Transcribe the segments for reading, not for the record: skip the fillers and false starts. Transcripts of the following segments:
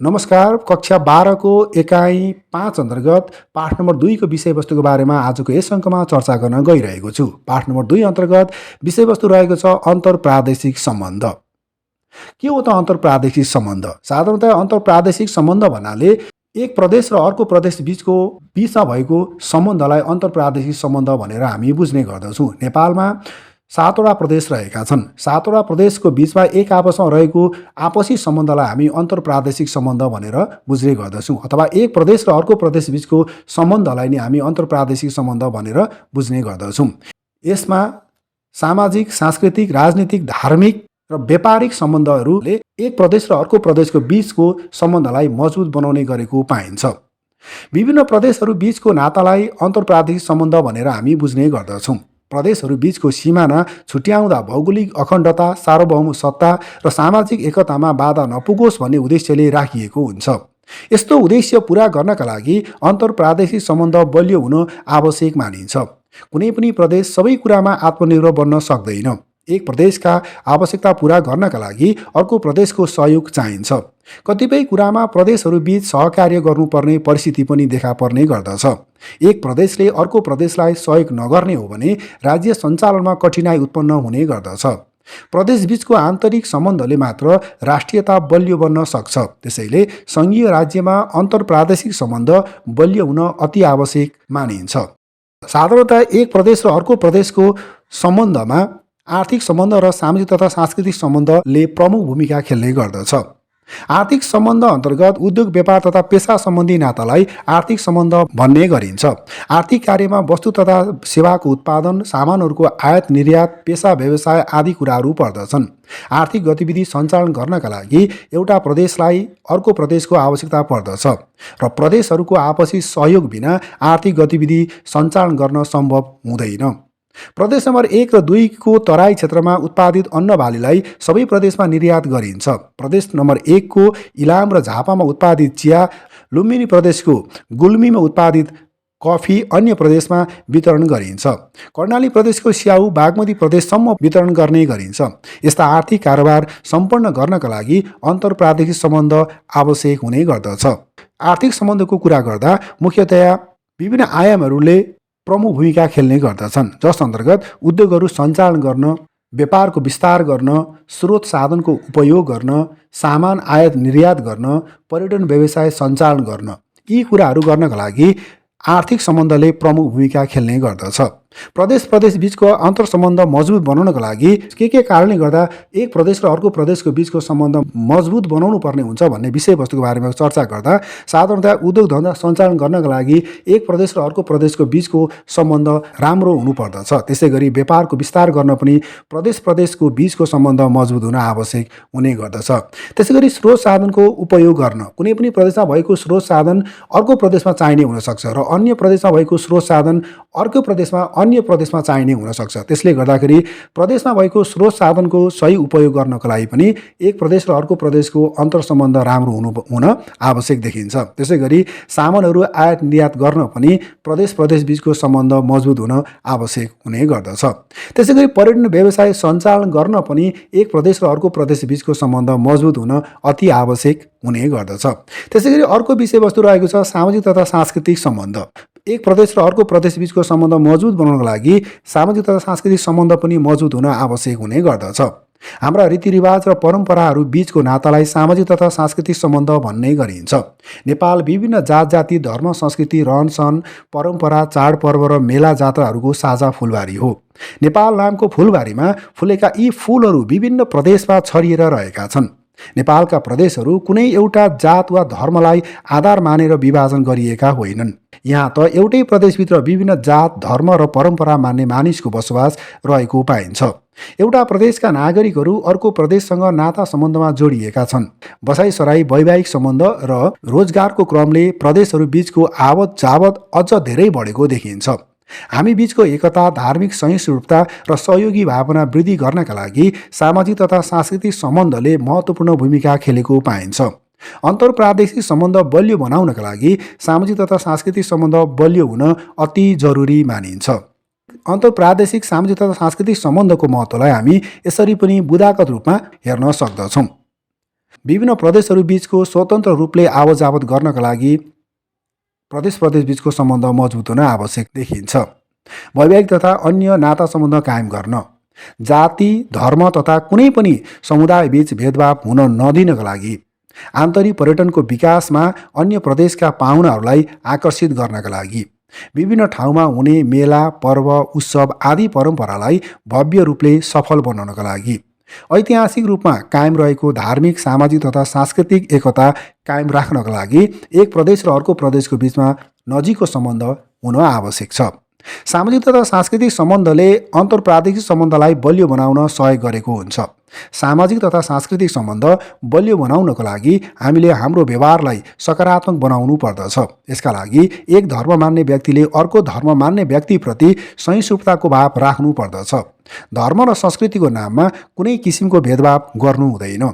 नमस्कार। कक्षा 12 को एकाइ 5 अन्तर्गत पाठ नम्बर 2 को विषयवस्तुको बारेमा आजको यस अङ्कमा चर्चा गर्न गइरहेको छु। पाठ नम्बर 2 अन्तर्गत विषयवस्तु रहेको छ अन्तर्प्रादेशिक सम्बन्ध। के हो त अन्तर्प्रादेशिक सम्बन्ध? साधारणतया अन्तर्प्रादेशिक सम्बन्ध भन्नाले एक प्रदेश र अर्को प्रदेश बीचमा भएको सम्बन्धलाई अन्तर्प्रादेशिक सम्बन्ध भनेर हामी बुझ्ने गर्दछौँ। नेपालमा 7वटा प्रदेश रहेका छन्। 7वटा प्रदेशको बीचमा एक आपसमा रहेको आपसी सम्बन्धलाई हामी अन्तर्प्रादेशिक सम्बन्ध भनेर बुझ्ने गर्दछौँ, अथवा एक प्रदेश र अर्को प्रदेश बीचको सम्बन्धलाई नै हामी अन्तर्प्रादेशिक सम्बन्ध भनेर बुझ्ने गर्दछौँ। यसमा सामाजिक, सांस्कृतिक, राजनीतिक, धार्मिक र व्यापारिक सम्बन्धहरूले एक प्रदेश र अर्को प्रदेशको बीचको सम्बन्धलाई मजबुत बनाउने गरेको पाइन्छ। विभिन्न प्रदेशहरू बीचको नातालाई अन्तर्प्रादेशिक सम्बन्ध भनेर हामी बुझ्ने गर्दछौँ। प्रदेशहरू बीचको सिमाना छुट्याउँदा भौगोलिक अखण्डता, सार्वभौम सत्ता र सामाजिक एकतामा बाधा नपुगोस् भन्ने उद्देश्यले राखिएको हुन्छ। यस्तो उद्देश्य पूरा गर्नका लागि अन्तर्प्रादेशिक सम्बन्ध बलियो हुन आवश्यक मानिन्छ। कुनै पनि प्रदेश सबै कुरामा आत्मनिर्भर बन्न सक्दैन। एक प्रदेशका आवश्यकता पूरा गर्नका लागि अर्को प्रदेशको सहयोग चाहिन्छ। कतिपय कुरामा प्रदेशहरू बीच सहकार्य गर्नुपर्ने परिस्थिति पनि देखा पर्ने गर्दछ। एक प्रदेशले अर्को प्रदेशलाई सहयोग नगर्ने हो भने राज्य सञ्चालनमा कठिनाइ उत्पन्न हुने गर्दछ। प्रदेश बीचको आन्तरिक सम्बन्धले मात्र राष्ट्रियता बलियो बन्न सक्छ। त्यसैले सङ्घीय राज्यमा अन्तर्प्रादेशिक सम्बन्ध बलियो हुन अति आवश्यक मानिन्छ। साधारणतया एक प्रदेश र अर्को प्रदेशको सम्बन्धमा आर्थिक सम्बन्ध र सामाजिक तथा सांस्कृतिक सम्बन्धले प्रमुख भूमिका खेल्ने गर्दछ। आर्थिक सम्बन्ध अन्तर्गत उद्योग, व्यापार तथा पेसा सम्बन्धी नातालाई आर्थिक सम्बन्ध भन्ने गरिन्छ। आर्थिक कार्यमा वस्तु तथा सेवाको उत्पादन, सामानहरूको आयात निर्यात, पेसा व्यवसाय आदि कुराहरू पर्दछन्। आर्थिक गतिविधि सञ्चालन गर्नका लागि एउटा प्रदेशलाई अर्को प्रदेशको आवश्यकता पर्दछ र प्रदेशहरूको आपसी सहयोग बिना आर्थिक गतिविधि सञ्चालन गर्न सम्भव हुँदैन। प्रदेश नम्बर 1 र 2 को तराई क्षेत्रमा उत्पादित अन्न बालीलाई सबै प्रदेशमा निर्यात गरिन्छ। प्रदेश नम्बर 1 को इलाम र झापामा उत्पादित चिया, लुम्बिनी प्रदेशको गुल्मीमा उत्पादित कफी अन्य प्रदेशमा वितरण गरिन्छ। कर्णाली प्रदेशको स्याउ बागमती प्रदेशसम्म वितरण गर्ने गरिन्छ। यस्ता आर्थिक कारोबार सम्पन्न गर्नका लागि अन्तर्प्रादेशिक सम्बन्ध आवश्यक हुने गर्दछ। आर्थिक सम्बन्धको कुरा गर्दा मुख्यतया विभिन्न आयामहरूले प्रमुख भूमिका खेल्ने गर्दछन्, जस अन्तर्गत उद्योगहरू सञ्चालन गर्न, व्यापारको विस्तार गर्न, स्रोत साधनको उपयोग गर्न, सामान आयात निर्यात गर्न, पर्यटन व्यवसाय सञ्चालन गर्न। यी कुराहरू गर्नका लागि आर्थिक सम्बन्धले प्रमुख भूमिका खेल्ने गर्दछ। प्रदेश बीचको अन्तर सम्बन्ध मजबुत बनाउनका लागि के कारणले गर्दा एक प्रदेश र अर्को प्रदेशको बीचको सम्बन्ध मजबुत बनाउनु पर्ने हुन्छ भन्ने विषयवस्तुको बारेमा चर्चा गर्दा साधारणतया उद्योग धन्दा सञ्चालन गर्नका लागि एक प्रदेश र अर्को प्रदेशको बीचको सम्बन्ध राम्रो हुनुपर्दछ। त्यसै गरी व्यापारको विस्तार गर्न पनि प्रदेशको बीचको सम्बन्ध मजबुत हुन आवश्यक हुने गर्दछ। त्यसै गरी स्रोत साधनको उपयोग गर्न, कुनै पनि प्रदेशमा भएको स्रोत साधन अर्को प्रदेशमा चाहिने हुनसक्छ र अन्य प्रदेशमा भएको स्रोत साधन अर्को प्रदेशमा अन्य प्रदेशमा चाहिने हुन सक्छ। त्यसले गर्दाखेरि प्रदेशमा भएको स्रोत साधनको सही उपयोग गर्नको लागि पनि एक प्रदेश र अर्को प्रदेशको अन्तर सम्बन्ध राम्रो हुन आवश्यक देखिन्छ। त्यसै गरी सामानहरू आयात निर्यात गर्न पनि प्रदेश बीचको सम्बन्ध मजबुत हुन आवश्यक हुने गर्दछ। त्यसै गरी पर्यटन व्यवसाय सञ्चालन गर्न पनि एक प्रदेश र अर्को प्रदेश बीचको सम्बन्ध मजबुत हुन अति आवश्यक हुने गर्दछ। त्यसै गरी अर्को विषयवस्तु रहेको छ सामाजिक तथा सांस्कृतिक सम्बन्ध। एक प्रदेश र अर्को प्रदेश बीचको सम्बन्ध मजबुत बनाउनको लागि सामाजिक तथा सांस्कृतिक सम्बन्ध पनि मजबुत हुन आवश्यक हुने गर्दछ। हाम्रा रीतिरिवाज र परम्पराहरू बीचको नातालाई सामाजिक तथा सांस्कृतिक सम्बन्ध भन्ने गरिन्छ। नेपाल विभिन्न जात-जाति, धर्म, संस्कृति, रहनसहन, परम्परा, चाडपर्व र मेला जात्राहरूको साझा फुलबारी हो। नेपाल नामको फुलबारीमा फुलेका यी फुलहरू विभिन्न प्रदेशमा छरिएर रहेका छन्। नेपालका प्रदेशहरू कुनै एउटा जात वा धर्मलाई आधार मानेर विभाजन गरिएका होइनन्। यहाँ त एउटै प्रदेशभित्र विभिन्न जात, धर्म र परम्परा मान्ने मानिसको बसोबास रहेको पाइन्छ। एउटा प्रदेशका नागरिकहरू अर्को प्रदेशसँग नाता सम्बन्धमा जोडिएका छन्। बसाइसराई, वैवाहिक सम्बन्ध र रोजगारको क्रमले प्रदेशहरू बीचको आवत जावत अझ धेरै बढेको देखिन्छ। हामी बीचको एकता, धार्मिक सहिष्णुता र सहयोगी भावना वृद्धि गर्नका लागि सामाजिक तथा सांस्कृतिक सम्बन्धले महत्त्वपूर्ण भूमिका खेलेको पाइन्छ। अन्तर्प्रादेशिक सम्बन्ध बलियो बनाउनका लागि सामाजिक तथा सांस्कृतिक सम्बन्ध बलियो हुन अति जरुरी मानिन्छ। अन्तर्प्रादेशिक सामाजिक तथा सांस्कृतिक सम्बन्धको महत्त्वलाई हामी यसरी पनि बुदागत रूपमा हेर्न सक्दछौँ। विभिन्न प्रदेशहरू बीचको स्वतन्त्र रूपले आवत-जावत गर्नका लागि प्रदेश बीचको सम्बन्ध मजबुत हुन आवश्यक देखिन्छ। वैवाहिक तथा अन्य नाता सम्बन्ध कायम गर्न, जाति, धर्म तथा कुनै पनि समुदाय बीच भेदभाव हुन नदिनका लागि, आन्तरिक पर्यटनको विकासमा अन्य प्रदेशका पाहुनाहरूलाई आकर्षित गर्नका लागि, विभिन्न ठाउँमा हुने मेला, पर्व, उत्सव आदि परम्परालाई भव्य रूपले सफल बनाउनका लागि, ऐतिहासिक रूपमा कायम रहेको धार्मिक, सामाजिक तथा सांस्कृतिक एकता कायम राख्नका लागि एक प्रदेश र अर्को प्रदेशको बीचमा नजिकको सम्बन्ध हुन आवश्यक छ। सामाजिक तथा सांस्कृतिक सम्बन्धले अन्तर्प्रादेशिक सम्बन्धलाई बलियो बनाउन सहयोग गरेको हुन्छ। सामाजिक तथा सांस्कृतिक सम्बन्ध बलियो बनाउनको लागि हामीले हाम्रो व्यवहारलाई सकारात्मक बनाउनु पर्दछ। यसका लागि एक धर्म मान्ने व्यक्तिले अर्को धर्म मान्ने व्यक्तिप्रति सहिष्णुताको भाव राख्नु पर्दछ। धर्म र संस्कृतिको नाममा कुनै किसिमको भेदभाव गर्नु हुँदैन।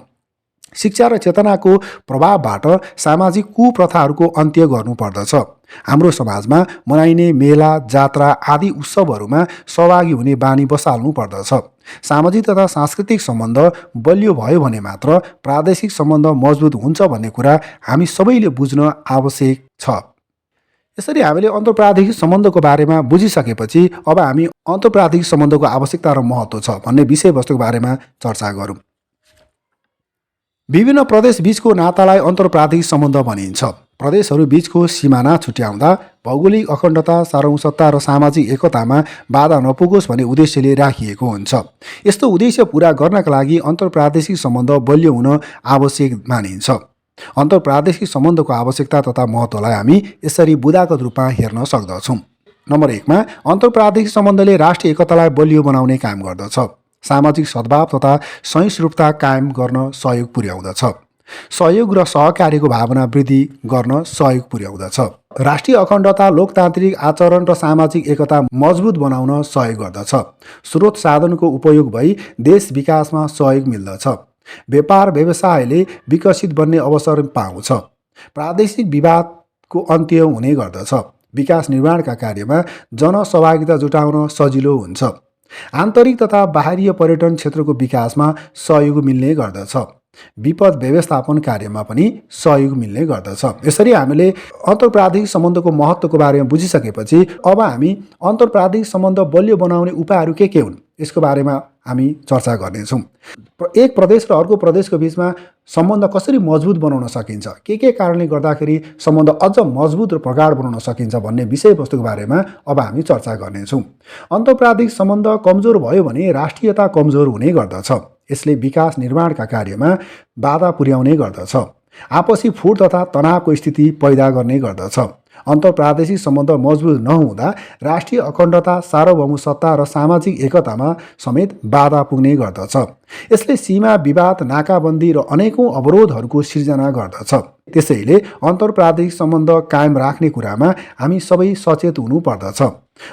शिक्षा र चेतनाको प्रभावबाट सामाजिक कुप्रथाहरूको अन्त्य गर्नुपर्दछ। हाम्रो समाजमा मनाइने मेला, जात्रा आदि उत्सवहरूमा सहभागी हुने बानी बसाल्नु पर्दछ। सामाजिक तथा सांस्कृतिक सम्बन्ध बलियो भयो भने मात्र प्रादेशिक सम्बन्ध मजबुत हुन्छ भन्ने कुरा हामी सबैले बुझ्न आवश्यक छ। यसरी हामीले अन्तर्प्रादेशिक सम्बन्धको बारेमा बुझिसकेपछि अब हामी अन्तर्प्रादेशिक सम्बन्धको आवश्यकता र महत्त्व छ भन्ने विषयवस्तुको बारेमा चर्चा गरौँ। विभिन्न प्रदेश बीचको नातालाई अन्तर्प्रादेशिक सम्बन्ध भनिन्छ। प्रदेशहरू बीचको सिमाना छुट्याउँदा भौगोलिक अखण्डता, सार्वभौमसत्ता र सामाजिक एकतामा बाधा नपुगोस् भन्ने उद्देश्यले राखिएको हुन्छ। यस्तो उद्देश्य पूरा गर्नका लागि अन्तर्प्रादेशिक सम्बन्ध बलियो हुन आवश्यक मानिन्छ। अन्तर्प्रादेशिक सम्बन्धको आवश्यकता तथा महत्त्वलाई हामी यसरी बुदागत रूपमा हेर्न सक्दछौँ। नम्बर 1 मा अन्तर्प्रादेशिक सम्बन्धले राष्ट्रिय एकतालाई बलियो बनाउने काम गर्दछ। सामाजिक सद्भाव तथा सहिष्णुता कायम गर्न सहयोग पुर्याउँदछ। सहयोग र सहकार्यको भावना वृद्धि गर्न सहयोग पुर्याउँदछ। राष्ट्रिय अखण्डता, लोकतान्त्रिक आचरण र सामाजिक एकता मजबुत बनाउन सहयोग गर्दछ। स्रोत साधनको उपयोग भई देश विकासमा सहयोग मिल्दछ। व्यापार व्यवसायले विकसित बन्ने अवसर पाउँछ। प्रादेशिक विवादको अन्त्य हुने गर्दछ। विकास निर्माणका कार्यमा जनसहभागिता जुटाउन सजिलो हुन्छ। आन्तरिक तथा बाहिरीय पर्यटन क्षेत्रको विकासमा सहयोग मिल्ने गर्दछ। विपद व्यवस्थापन कार्यमा पनि सहयोग मिल्ने गर्दछ। यसरी हामीले अन्तर्प्रादेशिक सम्बन्धको महत्त्वको बारेमा बुझिसकेपछि अब हामी अन्तर्प्रादेशिक सम्बन्ध बलियो बनाउने उपायहरू के हुन् यसको बारेमा हामी चर्चा गर्नेछौँ। एक प्रदेश र अर्को प्रदेशको बीचमा सम्बन्ध कसरी मजबुत बनाउन सकिन्छ, के कारणले गर्दाखेरि सम्बन्ध अझ मजबुत र प्रगाढ बनाउन सकिन्छ भन्ने विषयवस्तुको बारेमा अब हामी चर्चा गर्नेछौँ। अन्तर्प्रादेशिक सम्बन्ध कमजोर भयो भने राष्ट्रियता कमजोर हुने गर्दछ। यसले विकास निर्माणका कार्यमा बाधा पुर्याउने गर्दछ। आपसी फुट तथा तनावको स्थिति पैदा गर्ने गर्दछ। अन्तर्प्रादेशिक सम्बन्ध मजबुत नहुँदा राष्ट्रिय अखण्डता, सार्वभौमसत्ता र सामाजिक एकतामा समेत बाधा पुग्ने गर्दछ। यसले सीमा विवाद, नाकाबन्दी र अनेकौं अवरोधहरूको सिर्जना गर्दछ। त्यसैले अन्तर्प्रादेशिक सम्बन्ध कायम राख्ने कुरामा हामी सबै सचेत हुनु पर्दछ।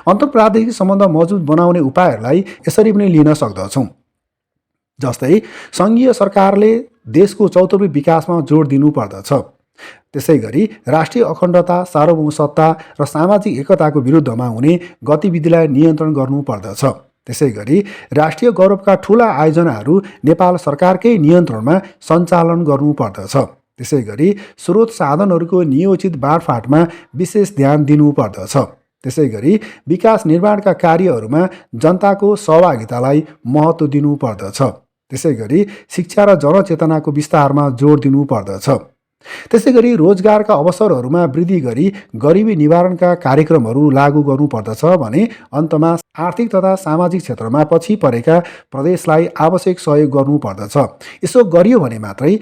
अन्तर्प्रादेशिक सम्बन्ध मजबुत बनाउने उपायहरूलाई यसरी पनि लिन सक्दछौँ। जस्तै सङ्घीय सरकारले देशको चौतर्फी विकासमा जोड दिनुपर्दछ। त्यसैगरी राष्ट्रिय अखण्डता, सार्वभौमसत्ता र सामाजिक एकताको विरुद्धमा हुने गतिविधिलाई नियन्त्रण गर्नुपर्दछ। त्यसैगरी राष्ट्रिय गौरवका ठूला आयोजनाहरू नेपाल सरकारकै नियन्त्रणमा सञ्चालन गर्नुपर्दछ। त्यसैगरी स्रोत साधनहरूको नियोजित बाँडफाँडमा विशेष ध्यान दिनुपर्दछ। त्यसैगरी विकास निर्माणका कार्यहरूमा जनताको सहभागितालाई महत्त्व दिनुपर्दछ। त्यसैगरी शिक्षा र जनचेतनाको विस्तारमा जोड दिनुपर्दछ। त्यसैगरी रोजगारका अवसरहरूमा वृद्धि गरी गरिबी निवारणका कार्यक्रमहरू लागू गर्नुपर्दछ भने अन्तमा आर्थिक तथा सामाजिक क्षेत्रमा पछि परेका प्रदेशलाई आवश्यक सहयोग गर्नुपर्दछ। यसो गरियो भने मात्रै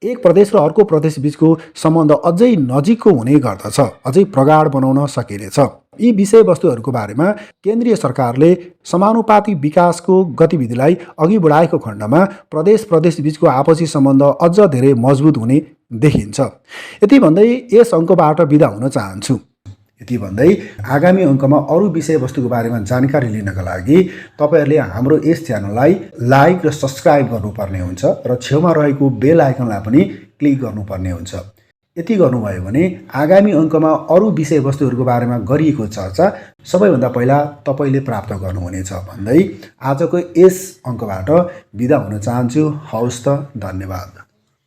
एक प्रदेश र अर्को प्रदेश बीचको सम्बन्ध अझै नजिकको हुने गर्दछ, अझै प्रगाढ बनाउन सकिनेछ। यी विषयवस्तुहरूको बारेमा केन्द्रीय सरकारले समानुपातिक विकासको गतिविधिलाई अघि बढाएको खण्डमा प्रदेश बीचको आपसी सम्बन्ध अझ धेरै मजबुत हुने देखिन्छ। यति भन्दै यस अङ्कबाट बिदा हुन चाहन्छु। यति भन्दै आगामी अङ्कमा अरू विषयवस्तुको बारेमा जानकारी लिनका लागि तपाईहरूले हाम्रो यस च्यानललाई लाइक र सब्सक्राइब गर्नुपर्ने हुन्छ र छेउमा रहेको बेल आइकनलाई पनि क्लिक गर्नुपर्ने हुन्छ। यति गर्नुभयो भने आगामी अङ्कमा अरू विषयवस्तुहरूको बारेमा गरिएको चर्चा सबैभन्दा पहिला तपाईँले प्राप्त गर्नुहुनेछ भन्दै आजको यस अङ्कबाट बिदा हुन चाहन्छु। हवस् त, धन्यवाद।